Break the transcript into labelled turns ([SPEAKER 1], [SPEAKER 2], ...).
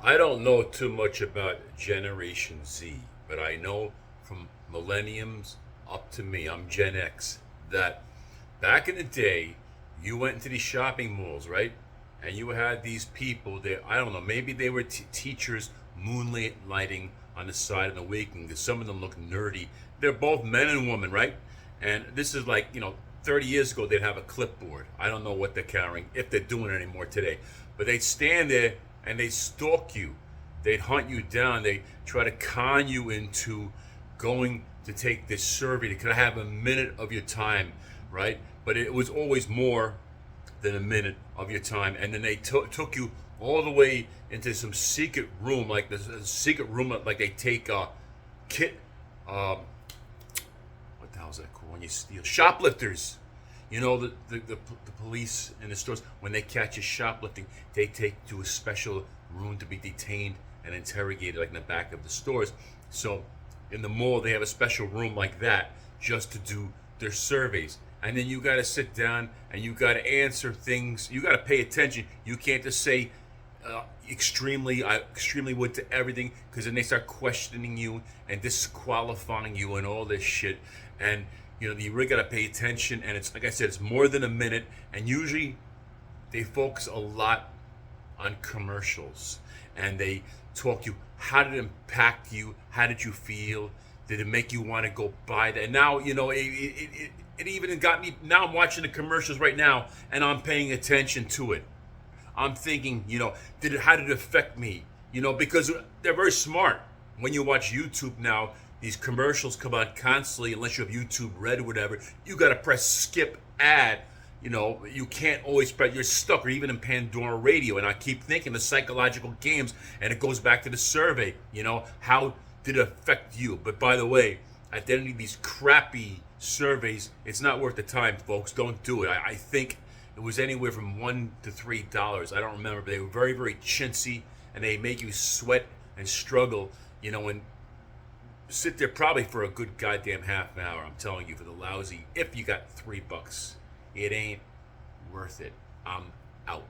[SPEAKER 1] I don't know too much about Generation Z, but I know from millenniums up to me, I'm Gen X, that back in the day, you went into these shopping malls, right? And you had these people that, I don't know, maybe they were teachers moonlighting on the side of the weekend because some of them look nerdy. They're both men and women, right? And this is like, 30 years ago, they'd have a clipboard. I don't know what they're carrying, if they're doing it anymore today. But they'd stand there and they'd stalk you. They'd hunt you down. They try to con you into going to take this survey. They could have a minute of your time, right? But it was always more than a minute of your time. And then they took you all the way into some secret room, like this secret room, like they take kit. What the hell is that called when you steal? Shoplifters. The police in the stores, when they catch you shoplifting, they take you to a special room to be detained and interrogated, like in the back of the stores. So in the mall, they have a special room like that just to do their surveys. And then you got to sit down and you got to answer things. You got to pay attention. You can't just say extremely would to everything, because then they start questioning you and disqualifying you and all this shit. And you really got to pay attention. And it's like I said, it's more than a minute. And usually they focus a lot on commercials, and they talk you, how did it impact you, how did you feel, did it make you want to go buy that? And now it even got me. Now I'm watching the commercials right now and I'm paying attention to it. I'm thinking, how did it affect me? Because they're very smart. When you watch YouTube now, these commercials come on constantly. Unless you have YouTube Red or whatever, you got to press skip ad. You can't always press. You're stuck, or even in Pandora Radio. And I keep thinking the psychological games, and it goes back to the survey. How did it affect you? But by the way, at the end of these crappy surveys, it's not worth the time, folks. Don't do it. I think it was anywhere from $1 to $3. I don't remember, but they were very, very chintzy, and they make you sweat and struggle, and sit there probably for a good goddamn half an hour. I'm telling you, for the lousy, if you got $3, it ain't worth it. I'm out.